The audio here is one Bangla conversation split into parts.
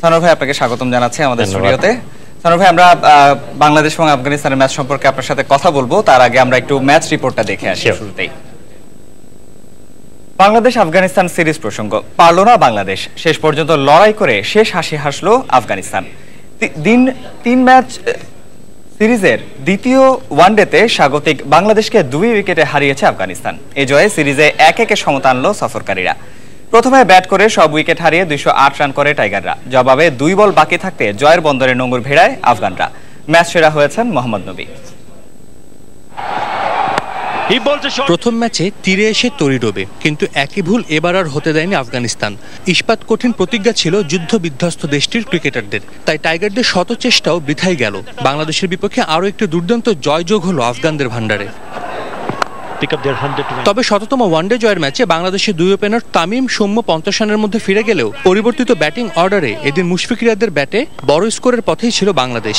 সানোর ভাই আপনাকে স্বাগতম জানাচ্ছি আমাদের স্টুডিওতে। সানোর ভাই, আমরা বাংলাদেশ এবং আফগানিস্তানের ম্যাচ সম্পর্কে আপনার সাথে কথা বলবো, তার আগে আমরা একটু ম্যাচ রিপোর্টটা দেখে আসি শুরুতেই। বাংলাদেশ আফগানিস্তান সিরিজ প্রসঙ্গ, পারলো না বাংলাদেশ, শেষ পর্যন্ত লড়াই করে শেষ হাসি হাসলো আফগানিস্তান। তিন ম্যাচ সিরিজের দ্বিতীয় ওয়ানডেতে স্বাগতিক বাংলাদেশকে 2 উইকেটে হারিয়েছে আফগানিস্তান। এই জয়ে সিরিজে 1-1 সমতা আনলো সফরকারীরা। প্রথমে ব্যাট করে সব উইকেট হারিয়ে 208 রান করে টাইগাররা। জবাবে 2 বল বাকি থাকতে জয়ের বন্দরে নোঙর ভেড়ায় আফগানরা। ম্যাচ সেরা হয়েছেন মোহাম্মদ নবী। প্রথম ম্যাচে তীরে এসে তরি ডোবে, কিন্তু একই ভুল এবার আর হতে দেয়নি আফগানিস্তান। ইস্পাত কঠিন প্রতিজ্ঞা ছিল যুদ্ধ বিধ্বস্ত দেশটির ক্রিকেটারদের, তাই টাইগারদের শত চেষ্টাও বৃথাই গেল। বাংলাদেশের বিপক্ষে আরও একটি দুর্দান্ত জয় যোগ হলো আফগানদের ভান্ডারে। তবে শততম ওয়ানডে জয়ের ম্যাচে বাংলাদেশের 2 ওপেনার তামিম, সৌম্য 50 রানের মধ্যে ফিরে গেলেও পরিবর্তিত ব্যাটিং অর্ডারে এদিন মুশফিক রিয়াদের ব্যাটে বড় স্কোরের পথেই ছিল বাংলাদেশ।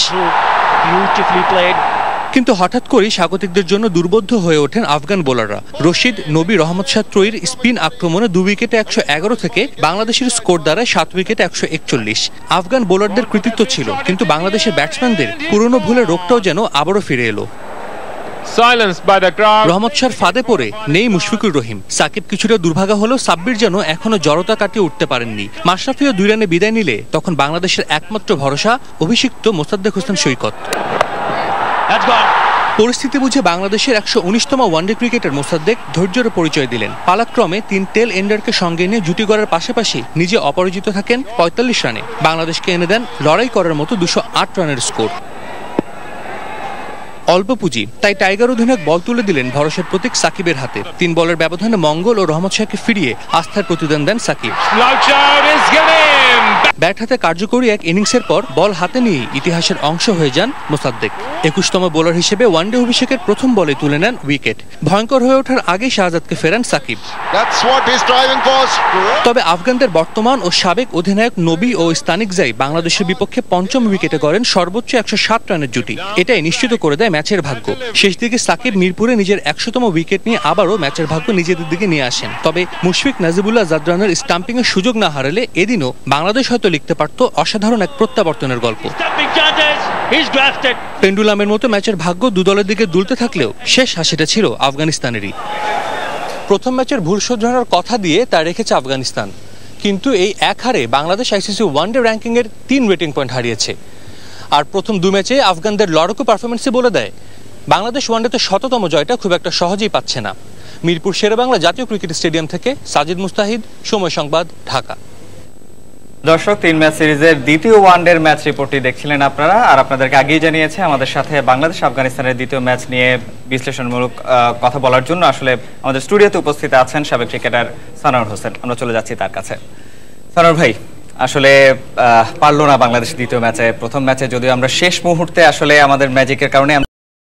কিন্তু হঠাৎ করেই স্বাগতিকদের জন্য দুর্বোধ্য হয়ে ওঠেন আফগান বোলাররা। রশিদ, নবী, রহমত শাহ ত্রয়ীর স্পিন আক্রমণে 2 উইকেটে 111 থেকে বাংলাদেশের স্কোর দাঁড়ায় 7 উইকেটে 141। আফগান বোলারদের কৃতিত্ব ছিল, কিন্তু বাংলাদেশের ব্যাটসম্যানদের পুরনো ভুলের রোগটাও যেন আবারও ফিরে এলো। রহমত শাহর ফাঁদে পড়ে নেই মুশফিকুর রহিম। সাকিব কিছুটা দুর্ভাগা হলেও সাব্বির যেন এখনো জড়তা কাটিয়ে উঠতে পারেননি। মাশরাফিও 2 রানে বিদায় নিলে তখন বাংলাদেশের একমাত্র ভরসা অভিষিক্ত মোসাদ্দেক হোসেন সৈকত। পরিস্থিতি বুঝে বাংলাদেশের 119তম ওয়ানডে ক্রিকেটার মোসাদ্দেক ধৈর্যের পরিচয় দিলেন। পালাক্রমে 3 টেল এন্ডারকে সঙ্গে নিয়ে জুটি গড়ার পাশাপাশি নিজে অপরাজিত থাকেন 45 রানে। বাংলাদেশকে এনে দেন লড়াই করার মতো 208 রানের স্কোর। অল্প পুঁজি, তাই টাইগার অধিনায়ক বল তুলে দিলেন ভরসার প্রতীক সাকিবের হাতে। 3 বলের ব্যবধানে মঙ্গল ও রহমত শাহকে ফিরিয়ে আস্থার প্রতিদান দেন সাকিব। ব্যাট হাতে কার্যকরী এক ইনিংসের পর বল হাতে নিয়ে ইতিহাসের অংশ হয়ে যান মোসাদ্দেক। 21তম বোলার হিসেবে ওয়ানডে অভিষেকের প্রথম বলে তুলে নেন উইকেট। ভয়ঙ্কর হয়ে ওঠার আগেই শাহজাদকে ফেরান সাকিব। তবে আফগানদের বর্তমান ও সাবেক অধিনায়ক নবী ও ইস্তানিকজাই বাংলাদেশের বিপক্ষে 5ম উইকেটে করেন সর্বোচ্চ 107 রানের জুটি। এটাই নিশ্চিত করে দেয় ম্যাচের ভাগ্য। শেষ দিকে সাকিব মিরপুরে নিজের 100তম উইকেট নিয়ে আবারও ম্যাচের ভাগ্য নিজেদের দিকে নিয়ে আসেন। তবে মুশফিক নাজিবুল্লাহ জাদরানের স্টাম্পিং এর সুযোগ না হারালে এদিনও বাংলাদেশ হয়তো লিখতে পারত অসাধারণ এক প্রত্যাবর্তনের গল্প। পেন্ডুলামের মতো ম্যাচের ভাগ্য 2 দলের দিকে দুলতে থাকলেও শেষ হাসিটা ছিল আফগানিস্তানেরই। প্রথম ম্যাচের ভুল শোধরানোর কথা দিয়ে তা রেখেছে আফগানিস্তান, কিন্তু এই এক হারে বাংলাদেশ আইসিসি ওয়ানডে র্যাঙ্কিং এর 3 রেটিং পয়েন্ট হারিয়েছে। আর প্রথম 2 ম্যাচে আফগানদের লড়াকু পারফরমেন্সে বলে দেয় বাংলাদেশ ওয়ানডেতে 100তম জয়টা খুব একটা সহজেই পাচ্ছে না। মিরপুর শেরেবাংলা জাতীয় ক্রিকেট স্টেডিয়াম থেকে সাজিদ মুস্তাহিদ, সময় সংবাদ, ঢাকা। দর্শক, 3 ম্যাচ সিরিজের দ্বিতীয় ওয়ানডের ম্যাচ রিপোর্টটি দেখছিলেন আপনারা। আর আপনাদেরকে আগেই জানিয়েছে আমাদের সাথে বাংলাদেশ আফগানিস্তানের দ্বিতীয় ম্যাচ নিয়ে বিশ্লেষণমূলক কথা বলার জন্য আসলে আমাদের স্টুডিওতে উপস্থিত আছেন সাবেক ক্রিকেটার সানোয়ার হোসেন। আমরা চলে যাচ্ছি তার কাছে। সানোয়ার ভাই, আসলে পারলো না বাংলাদেশ দ্বিতীয় ম্যাচে। প্রথম ম্যাচে যদিও আমরা শেষ মুহূর্তে আসলে আমাদের ম্যাজিকের কারণে